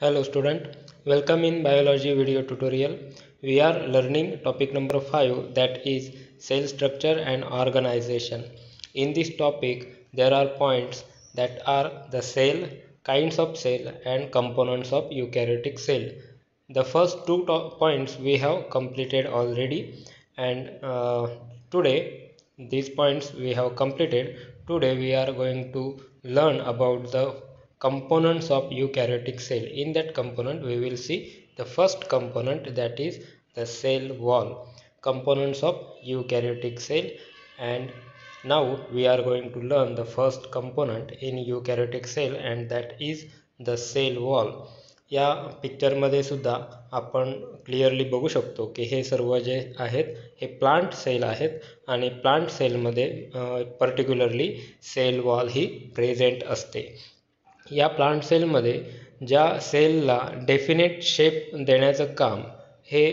Hello student, welcome in biology video tutorial. We are learning topic number 5, that is cell structure and organization. In this topic there are points that are the cell, kinds of cell and components of eukaryotic cell. The first two points we have completed already, and today these points we have completed. Today we are going to learn about the components of eukaryotic cell. In that component we will see the first component, that is the cell wall. Components of eukaryotic cell. And now we are going to learn the first component in eukaryotic cell, and that is the cell wall. या पिक्चरमध्ये सुद्धा आपण clearly बघू शकतो की हे सर्व जे आहेत हे प्लांट सेल आहेत, आणि प्लांट सेलमध्ये पर्टिक्युलरली सेल वॉल ही प्रेझेंट असते. या प्लांट सेलमध्ये ज्या सेलला डेफिनेट शेप देण्याचं काम हे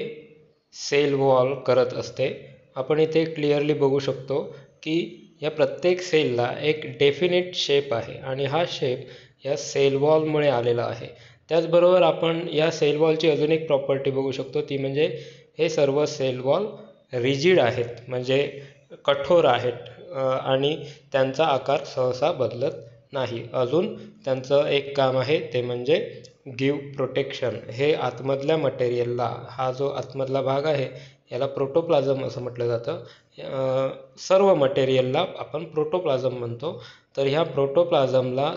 सेल वॉल करत असते. आपण इथे क्लिअरली बघू शकतो की या प्रत्येक सेलला एक डेफिनेट शेप आहे, आणि हा शेप या सेल वॉलमुळे आलेला आहे. त्याचबरोबर आपण या सेल वॉलची अजून एक प्रॉपर्टी बघू शकतो, ती म्हणजे हे सर्व सेल वॉल रिजिड आहेत, म्हणजे कठोर आहेत, आणि त्यांचा आकार सहसा बदलत नाही. अजून त्यांचं एक काम आहे ते म्हणजे गिव्ह प्रोटेक्शन. हे आतमधल्या मटेरियलला, हा जो आतमधला भाग आहे याला प्रोटोप्लाझम असं म्हटलं जातं. सर्व मटेरियलला आपण प्रोटोप्लाझम म्हणतो. तर ह्या प्रोटोप्लाझमला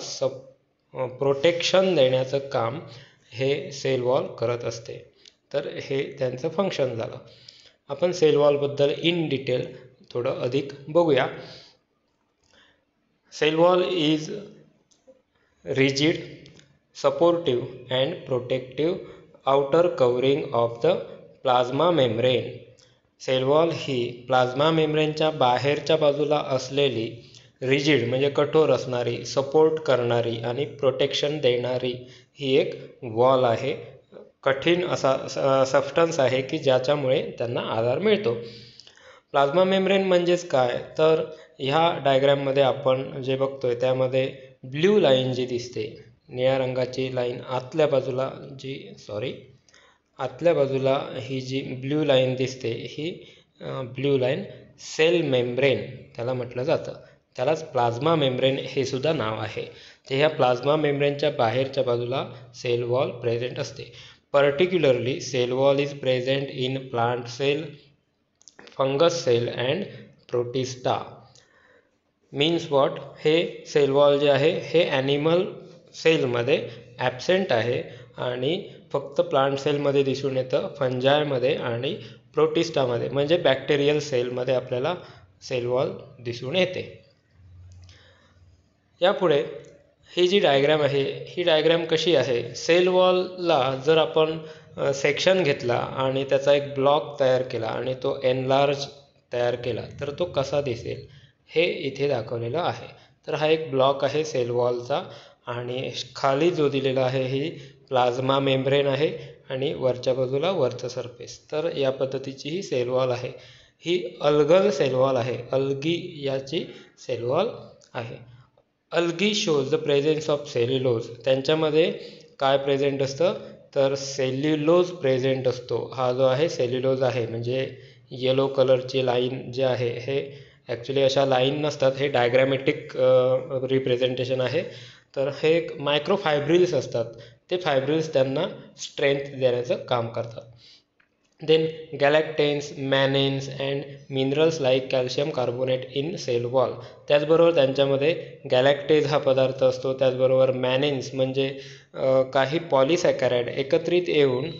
प्रोटेक्शन देण्याचं काम हे सेल वॉल करत असते. तर हे त्यांचं फंक्शन झालं. आपण सेल वॉलबद्दल इन डिटेल थोडं अधिक बघूया. Cell wall is rigid, supportive and protective outer covering of the plasma membrane. Cell wall ही प्लाझ्मा मेम्ब्रेनच्या बाहेरच्या बाजूला असलेली रिजिड म्हणजे कठोर असणारी, सपोर्ट करणारी आणि प्रोटेक्शन देणारी ही एक वॉल आहे. कठीण असा सबस्टन्स आहे की ज्याच्यामुळे त्यांना आधार मिळतो. प्लाझ्मा मेम्ब्रेन म्हणजेच काय, तर ह्या डायग्राममध्ये आपण जे बघतोय त्यामध्ये ब्ल्यू लाईन जी दिसते, निळ्या रंगाची लाईन आतल्या बाजूला ही जी ब्ल्यू लाईन दिसते, ही ब्ल्यू लाईन सेल मेम्ब्रेन त्याला म्हटलं जातं. त्यालाच प्लाझ्मा मेम्ब्रेन हे सुद्धा नाव आहे. तर ह्या प्लाझ्मा मेम्ब्रेनच्या बाहेरच्या बाजूला सेल वॉल प्रेझेंट असते. Particularly cell wall is present in plant cell, fungus cell and protista. Means what, हे सेल वॉल जे आहे हे ॲनिमल सेलमध्ये ॲबसेंट आहे, आणि फक्त प्लांट सेलमध्ये दिसून येतं, फंजायमध्ये आणि प्रोटिस्टामध्ये म्हणजे बॅक्टेरियल सेलमध्ये आपल्याला सेल वॉल दिसून येते. यापुढे ही जी डायग्राम आहे, ही डायग्राम कशी आहे, सेल वॉलला जर आपण सेक्शन घेतला आणि त्याचा एक ब्लॉक तयार केला आणि तो एनलार्ज तयार केला तर तो कसा दिसेल हे इथे दाखवलेलं आहे. तर हा एक ब्लॉक आहे सेल वॉलचा, आणि खाली जो दिलेला आहे ही प्लाझ्मा मेम्ब्रेन आहे, आणि वरच्या बाजूला वरचं सरफेस. तर या पद्धतीची ही सेल वॉल आहे. ही अल्गल सेल वॉल आहे, अल्गी याची सेल वॉल आहे. Algae shows the presence of cellulose. त्यांच्यामध्ये काय प्रेझेंट असतं, तर सेल्युलोज प्रेझेंट असतो. हा जो आहे सेल्युलोज आहे, म्हणजे येलो कलरची लाईन जे आहे हे ॲक्च्युली अशा लाईन नसतात, हे डायग्रॅमॅटिक रिप्रेझेंटेशन आहे. तर हे एक मायक्रोफायब्रिल्स असतात, ते फायब्रिल्स त्यांना स्ट्रेंथ देण्याचं काम करतात. Then galactans, mannans and minerals like calcium carbonate in cell wall. त्याचबरोबर त्यांच्यामध्ये गॅलॅक्टेज हा पदार्थ असतो, त्याचबरोबर मॅनेन्स म्हणजे काही पॉलिसॅकॅराइड एकत्रित येऊन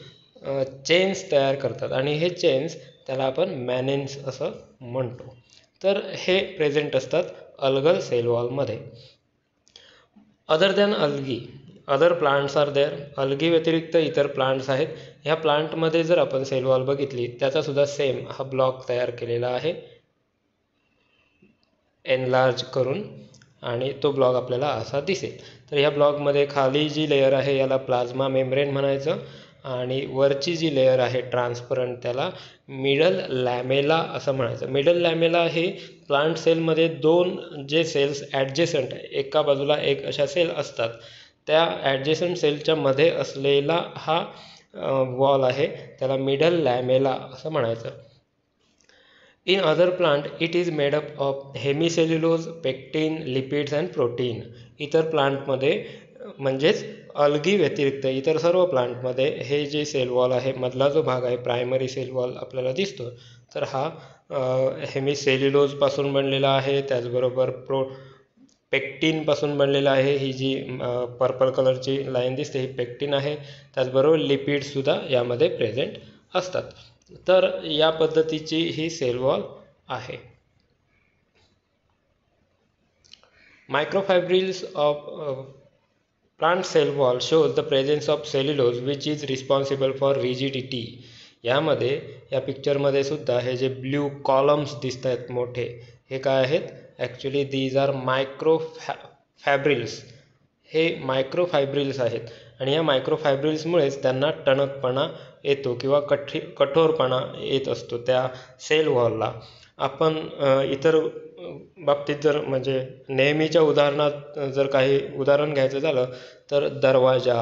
चेन्स तयार करतात, आणि हे चेन्स त्याला आपण मॅनेन्स असं म्हणतो. तर हे प्रेझेंट असतात अल्गल सेल वॉलमध्ये. Other than algae other plants are there. Algae व्यतिरिक्त इतर प्लांट्स आहेत. ह्या प्लांटमध्ये जर आपण सेल वॉल बघितली, त्याचासुद्धा सेम हा ब्लॉक तयार केलेला आहे एनलार्ज करून, आणि तो ब्लॉक आपल्याला असा दिसेल. तर ह्या ब्लॉकमध्ये खाली जी लेयर आहे याला प्लाझ्मा मेम्ब्रेन म्हणायचं, आणि वरची जी लेयर आहे ट्रान्सपरंट त्याला मिडल लॅमेला असं म्हणायचं. मिडल लॅमेला हे प्लांट सेलमध्ये दोन जे सेल्स ॲडजेसंट एका बाजूला एक अशा सेल असतात, त्या ॲडजेसंट सेलच्या मध्ये असलेला हा वॉल आहे, त्याला मिडल लॅमेला असं म्हणायचं. In other plant, it is made up of hemicellulose, pectin, lipids and protein. इतर प्लांटमध्ये म्हणजेच अल्गी व्यतिरिक्त इतर सर्व प्लांटमध्ये हे जे सेल वॉल आहे, मधला जो भाग आहे प्रायमरी सेल वॉल आपल्याला दिसतो, तर हा हेमिसेल्युलोजपासून बनलेला आहे. त्याचबरोबर पेक्टिनपासून बनलेला आहे. ही जी पर्पल कलरची लाईन दिसते ही पेक्टिन आहे. त्याचबरोबर लिपिडसुद्धा यामध्ये प्रेझेंट असतात. तर या पद्धतीची ही सेल वॉल आहे. Microfibrils of plant cell wall shows the presence of cellulose which is responsible for rigidity. यामध्ये या पिक्चरमध्ये सुद्धा हे जे ब्ल्यू कॉलम्स दिसत आहेत मोठे, हे काय आहेत? Actually these are microfibrils. हे मायक्रोफायब्रिल्स आहेत आणि या मायक्रोफायब्रिल्समुळेच त्यांना टणकपणा येतो किंवा कठोरपणा येत असतो त्या सेल वॉलला. आपण इतर बाबतीत जर म्हणजे नेहमीच्या उदाहरणात जर काही उदाहरण घ्यायचं झालं तर दरवाजा,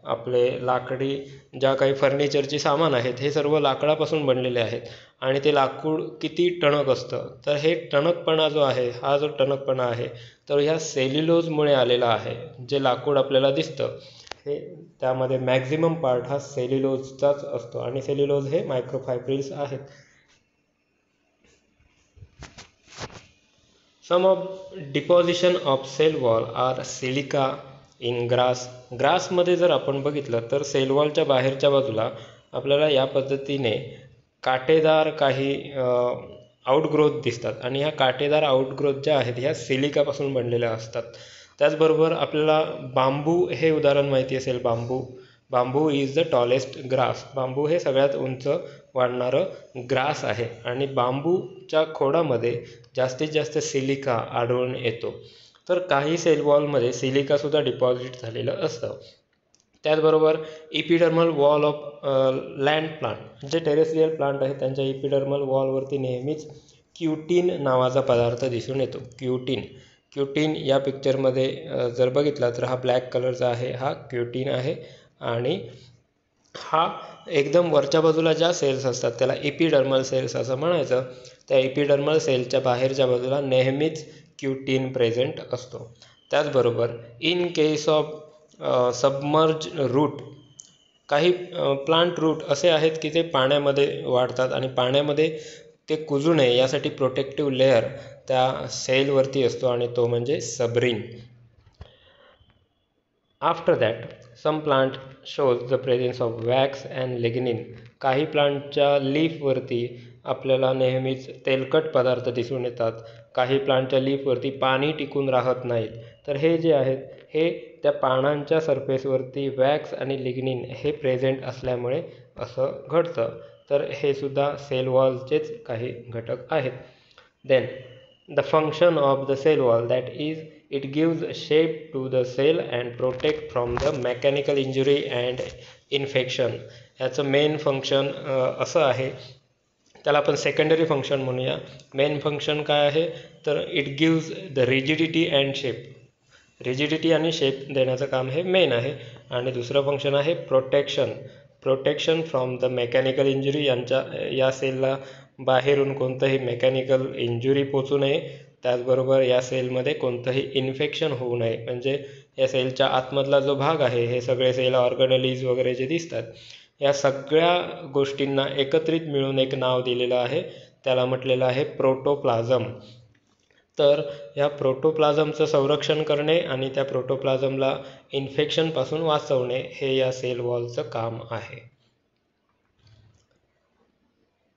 आपले लाकडी ज्या काही फर्निचरची सामान आहेत हे सर्व लाकडापासून बनलेले आहेत आणि ते लाकूड किती टणक असतं, तर हे टणकपणा जो आहे, हा जो टणकपणा आहे तर ह्या सेल्युलोजमुळे आलेला आहे. जे लाकूड आपल्याला दिसतं हे त्यामध्ये मॅक्झिमम पार्ट हा सेल्युलोजचाच असतो आणि सेल्युलोज हे मायक्रोफायब्रिल्स आहेत. Some of deposition of cell wall are silica in grass. ग्रासमध्ये जर आपण बघितलं तर सेल वॉलच्या बाहेरच्या बाजूला आपल्याला या पद्धतीने काटेदार काही आउटग्रोथ दिसतात आणि ह्या काटेदार आउटग्रोथ ज्या आहेत ह्या सिलिकापासून बनलेल्या असतात. त्याचबरोबर आपल्याला बांबू हे उदाहरण माहिती असेल. बांबू इज द टॉलेस्ट ग्रास. बांबू हे सगळ्यात उंच वाढणारं ग्रास आहे आणि बांबूच्या खोडामध्ये जास्तीत जास्त सिलिका आढळून येतो. तर काही सेल वॉलमध्ये सिलिकासुद्धा डिपॉझिट झालेलं असतं. त्याचबरोबर epidermal wall of land plant, जे टेरेस्ट्रियल प्लांट आहेत त्यांच्या इपिडर्मल वॉलवरती नेहमीच क्युटिन नावाचा पदार्थ दिसून येतो. क्युटिन या पिक्चरमध्ये जर बघितला तर हा ब्लॅक कलरचा आहे, हा क्युटिन आहे आणि हा एकदम वरच्या बाजूला ज्या सेल्स असतात त्याला इपिडर्मल सेल्स असं म्हणायचं. त्या इपिडर्मल सेलच्या बाहेरच्या बाजूला नेहमीच क्युटिन प्रेझेंट असतो. त्याचबरोबर in case of submerge root, काही प्लांट रूट असे आहेत की ते पाण्यामध्ये वाढतात आणि पाण्यामध्ये ते कुजू नये यासाठी प्रोटेक्टिव्ह लेअर त्या सेलवरती असतो आणि तो म्हणजे suberin. After that some plant shows the presence of wax and lignin. काही प्लांटच्या लीफवरती आपल्याला नेहमीच तेलकट पदार्थ दिसून येतात. काही प्लांटच्या लीफवरती पाणी टिकून राहत नाहीत. तर हे जे आहेत हे त्या पानांच्या सरफेसवरती वॅक्स आणि लिग्निन हे प्रेझेंट असल्यामुळे असं घडतं. तर हे सुद्धा सेल वॉलचेच काही घटक आहेत. Then the function of the cell wall, that is it gives shape to the cell and protect from the mechanical injury and infection. याचं मेन फंक्शन असं आहे, त्याला आपण सेकंडरी फंक्शन म्हणूया. मेन फंक्शन काय आहे तर it gives the rigidity and shape. Rigidity आणि शेप देण्याचं काम हे मेन आहे. आणि दुसरं फंक्शन आहे protection from the mechanical injury. या सेलला बाहेरून कोणतंही मेकॅनिकल इंजुरी पोचू नये. त्याचबरोबर या सेलमध्ये कोणतंही इन्फेक्शन होऊ नये. म्हणजे या सेलच्या आतमधला जो भाग आहे हे सगळे सेल ऑर्गनलीज वगैरे जे दिसतात या सगळ्या गोष्टींना एकत्रित मिळून एक नाव दिलेलं आहे, त्याला म्हटलेलं आहे प्रोटोप्लाझम. तर या प्रोटोप्लाझमचं संरक्षण करणे आणि त्या प्रोटोप्लाझमला इन्फेक्शनपासून वाचवणे हे या सेल वॉलचं काम आहे.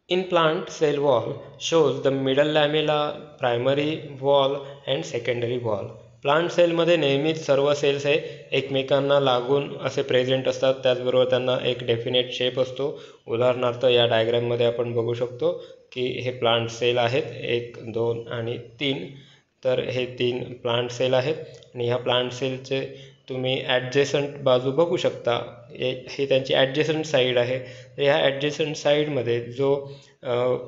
In plant, cell wall shows the middle lamella, primary wall and secondary wall. Plant सेलमध्ये नेहमीच सर्व सेल्स हे एकमेकांना लागून असे प्रेझेंट असतात. त्याचबरोबर त्यांना एक डेफिनेट शेप असतो. उदाहरणार्थ या डायग्राममध्ये आपण बघू शकतो की हे प्लांट सेल आहेत 1, 2 आणि 3. तर हे 3 प्लांट सेल आहेत आणि ह्या प्लांट सेलचे तुम्ही ॲडजेसंट बाजू बघू शकता. ही त्यांची ॲडजेसंट साईड आहे. तर ह्या ॲडजेसंट साईडमध्ये जो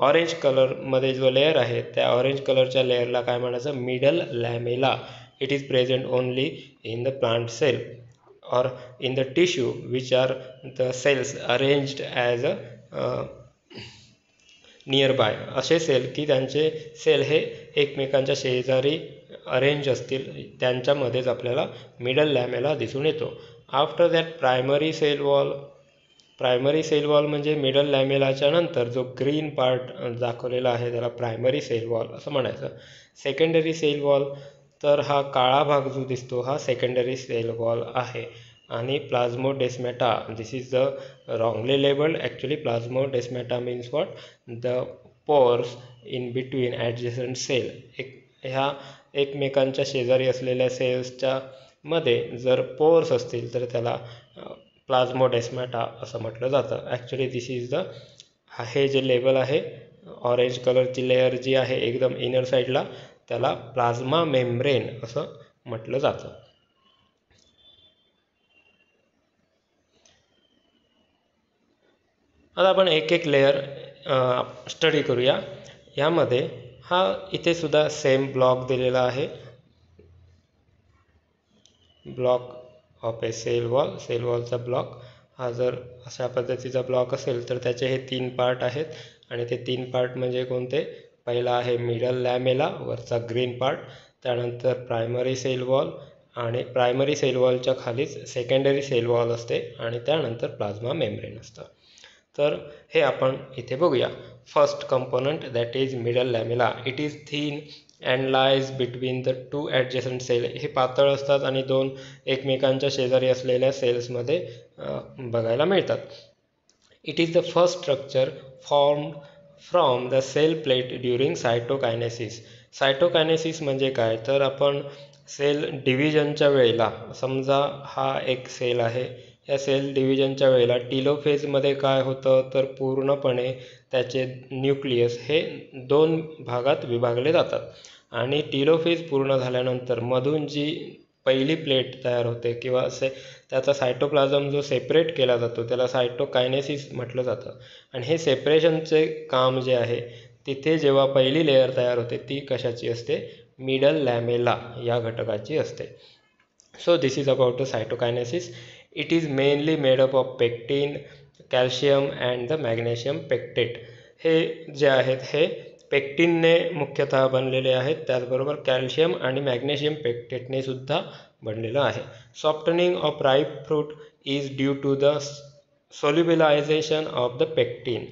ऑरेंज कलरमध्ये जो लेअर आहे त्या ऑरेंज कलरच्या लेअरला काय म्हणायचं, middle lamella. It is present only in the plant cell. or in the tissue which are the cells arranged as a nearby असे सेल की त्यांचे सेल हे एकमेकांच्या शेजारी अरेंज असतील त्यांच्यामध्येच आपल्याला मिडल लॅमेला दिसून येतो. After that primary cell wall म्हणजे मिडल लॅमेलाच्या नंतर जो ग्रीन पार्ट दाखवलेला आहे त्याला प्रायमरी सेल वॉल असं म्हणायचं. सेकंडरी सेल वॉल तर हा काळा भाग जो दिसतो हा सेकंडरी सेल वॉल आहे. आणि plasmodesmata, this is the wrongly labeled. Actually plasmodesmata means what? The pores in between adjacent cell. ह्या एकमेकांच्या शेजारी असलेल्या सेल्सच्या मध्ये जर पोर्स असतील तर त्याला प्लाझ्मोडेस्माटा असं म्हटलं जातं. ॲक्च्युली दिस इज द, हे जे लेबल आहे ऑरेंज कलरची लेअर जी आहे एकदम इनर साईडला त्याला प्लाझ्मा मेम्ब्रेन असं म्हटलं जातं. आता आपण एक एक लेअर स्टडी करूया. यामध्ये हा इथे सुद्धा सेम ब्लॉक दिलेला आहे, ब्लॉक ऑफ ए सेल वॉलचा ब्लॉक. हा जर अशा पद्धतीचा ब्लॉक असेल तर त्याचे हे 3 पार्ट आहेत आणि ते 3 पार्ट म्हणजे कोणते? पहिला आहे मिडल लॅमेला, वरचा ग्रीन पार्ट, त्यानंतर प्रायमरी सेल वॉल आणि प्रायमरी सेल वॉलच्या खालीच सेकंडरी सेल वॉल असते आणि त्यानंतर प्लाझ्मा मेम्ब्रेन असतं. तर हे आपण इथे बघूया. First component that is middle lamella. It is thin and lies between the 2 adjacent cell. हे पातळ असतात आणि 2 एकमेकांच्या शेजारी असलेल्या सेल्समध्ये बघायला मिळतात. It is the first structure formed from the cell plate during cytokinesis. Cytokinesis म्हणजे काय? तर आपण सेल डिव्हिजनच्या वेळेला, समजा हा एक सेल आहे, या सेल डिव्हिजनच्या वेळेला टीलोफेजमध्ये काय होतं तर पूर्णपणे त्याचे न्यूक्लियस हे 2 भागात विभागले जातात आणि टीलोफेज पूर्ण झाल्यानंतर मधून जी पहिली प्लेट तयार होते किंवा त्याचा सायटोप्लाझम जो सेपरेट केला जातो त्याला सायटोकायनेसिस म्हटलं जातं. आणि हे सेपरेशनचे काम जे आहे तिथे जेव्हा पहिली लेअर तयार होते ती कशाची असते? मिडल लॅमेला या घटकाची असते. So this is about the cytokinesis. It is mainly made up of pectin, calcium and the magnesium pectate. हे जे आहेत हे पेक्टिनने मुख्यतः बनलेले आहेत, त्याचबरोबर कॅल्शियम आणि मॅग्नेशियम पेक्टेटने सुद्धा बनलेलं आहे. Softening of ripe fruit is due to the solubilization of the pectin.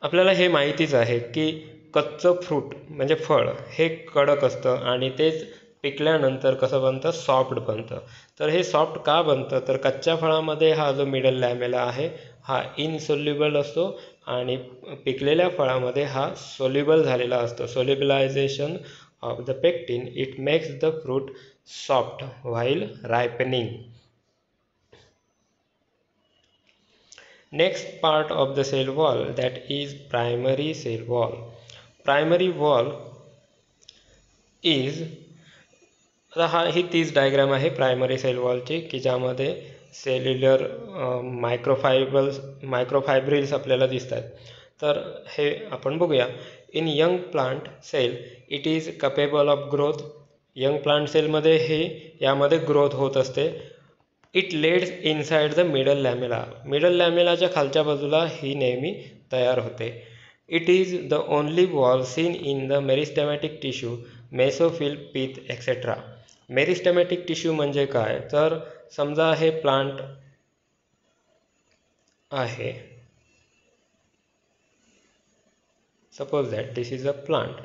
आपल्याला हे माहितीच आहे की कच्चं फ्रूट म्हणजे फळ हे कडक असतं आणि तेच पिकल्यानंतर कसं बनतं? सॉफ्ट बनतं. तर हे सॉफ्ट का बनतं? तर कच्च्या फळामध्ये हा जो मिडल लॅमेला आहे हा इनसोल्युबल असतो आणि पिकलेल्या फळामध्ये हा सोल्युबल झालेला असतो. Solubilization of the pectin it makes the fruit soft while ripening. Next part of the cell wall, that is primary cell wall. Primary wall is, ही तीच डायग्राम आहे प्रायमरी सेल वॉलची की ज्यामध्ये सेल्युलर मायक्रोफायब्रिल्स आपल्याला दिसतात. तर हे आपण बघूया. In young plant cell it is capable of growth. Young plant सेलमध्ये हे यामध्ये ग्रोथ होत असते. It leads inside the middle lamella. Middle लॅमेलाच्या खालच्या बाजूला ही नेहमी तयार होते. It is the only wall seen in the meristematic tissue, mesophyll, pith etcetera. Meristematic tissue म्हणजे काय? तर समजा हे प्लांट आहे, suppose that this is a plant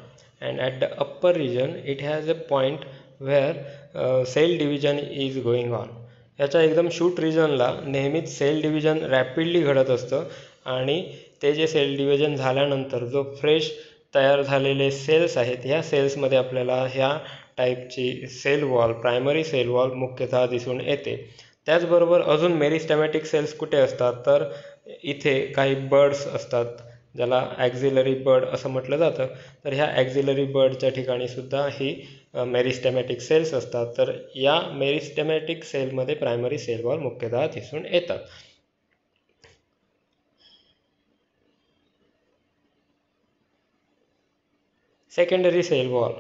and at the upper region it has a point where cell division is going on. याच्या एकदम shoot रिजनला नेहमीच sale division rapidly घडत असतं आणि ते जे सेल डिव्हिजन झाल्यानंतर जो फ्रेश तयार झालेले सेल्स आहेत ह्या सेल्समध्ये आपल्याला ह्या टाईपची cell wall, primary cell wall मुख्यतः दिसून येते. त्याचबरोबर अजून मेरिस्टेमॅटिक सेल्स कुठे असतात? तर इथे काही बर्ड्स असतात ज्याला ॲक्झिलरी बर्ड असं म्हटलं जातं. तर ह्या ॲक्झिलरी बर्डच्या ठिकाणी सुद्धा ही मेरिस्टेमॅटिक सेल्स असतात. तर या मेरिस्टेमॅटिक सेलमध्ये प्रायमरी सेल वॉल मुख्यतः दिसून येतात. Secondary cell wall.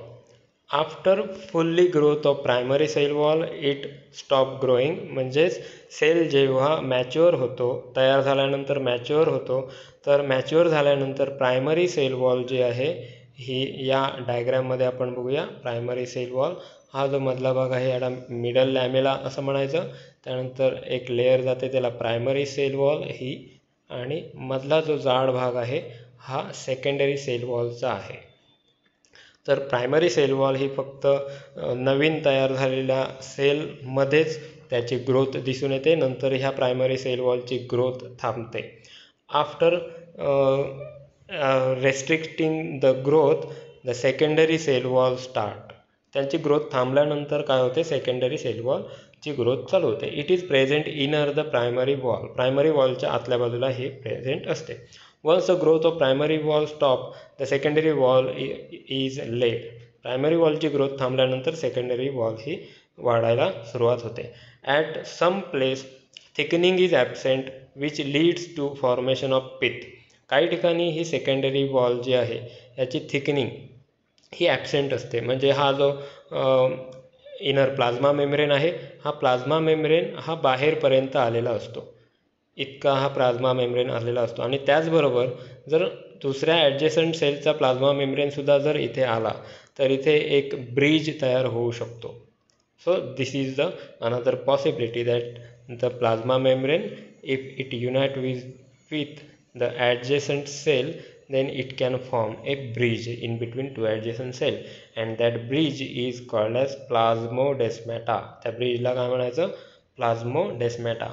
After fully growth of primary cell wall it stop growing, म्हणजेच सेल जेव्हा मॅच्युअर होतो, तयार झाल्यानंतर मॅच्युअर होतो, तर मॅच्युअर झाल्यानंतर प्रायमरी सेल वॉल जी आहे ही या डायग्रॅममध्ये आपण बघूया. प्रायमरी सेल वॉल हा जो मधला भाग आहे याला मिडल लॅमेला असं म्हणायचं. त्यानंतर एक लेयर जाते त्याला प्रायमरी सेल वॉल ही, आणि मधला जो जाड भाग आहे हा सेकंडरी सेल वॉलचा आहे. तर प्रायमरी सेल वॉल ही फक्त नवीन तयार झालेल्या सेलमध्येच त्याची ग्रोथ दिसून येते, नंतर ह्या प्रायमरी सेल वॉलची ग्रोथ थांबते. After restricting the growth the secondary cell wall start. त्यांची ग्रोथ थांबल्यानंतर काय होते, सेकंडरी सेल वॉलची ग्रोथ चालू होते. It is present inner the primary wall. Primary वॉलच्या आतल्या बाजूला हे प्रेझेंट असते. Once the growth of primary wall stop, the secondary wall is late. Primary वॉलची ग्रोथ थांबल्यानंतर सेकंडरी वॉल ही वाढायला सुरुवात होते. At some place thickening is absent which leads to formation of pith. काही ठिकाणी ही सेकंडरी वॉल जी आहे याची थिकनिंग ही ॲबसेंट असते. म्हणजे हा जो इनर प्लाझ्मा मेम्ब्रेन आहे, हा प्लाझ्मा मेम्ब्रेन हा बाहेरपर्यंत आलेला असतो. इतका हा प्लाझ्मा मेम्ब्रेन आलेला असतो. आणि त्याचबरोबर जर दुसऱ्या ॲडजेसंट सेलचा प्लाझ्मा मेम्ब्रेनसुद्धा जर इथे आला तर इथे एक ब्रिज तयार होऊ शकतो. So this is the another possibility that the plasma membrane if it unite with the adjacent cell then it can form a bridge in between two adjacent cell and that bridge is called as plasmodesmata. त्या ब्रिजला काय म्हणायचं, प्लाझ्मोडेस्माटा.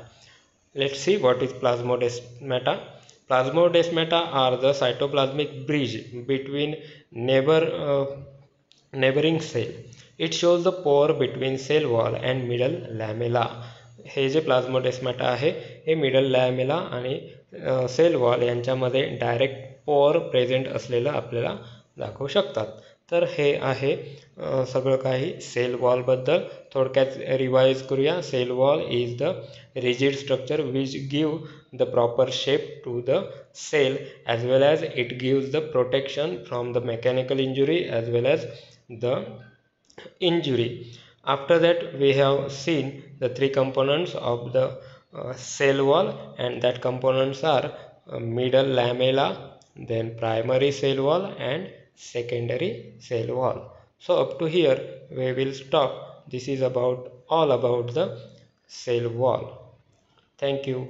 Let's see what is plasmodesmata. Plasmodesmata are the cytoplasmic bridge between neighboring cell. It shows the pore between cell wall and middle lamella. हे जे प्लाझ्मोडेस्माटा आहे हे middle लॅमेला आणि sale wall यांच्यामध्ये direct pour present असलेलं आपल्याला दाखवू शकतात. तर हे आहे सगळं काही सेल वॉलबद्दल. थोडक्यात रिवाइज करूया. Cell wall is the rigid structure which give the proper shape to the cell as well as it gives the protection from the mechanical injury as well as the injury. After that we have seen the three components of the cell wall, and that components are middle lamella, then primary cell wall and secondary cell wall. So up to here we will stop. This is all about the cell wall. Thank you.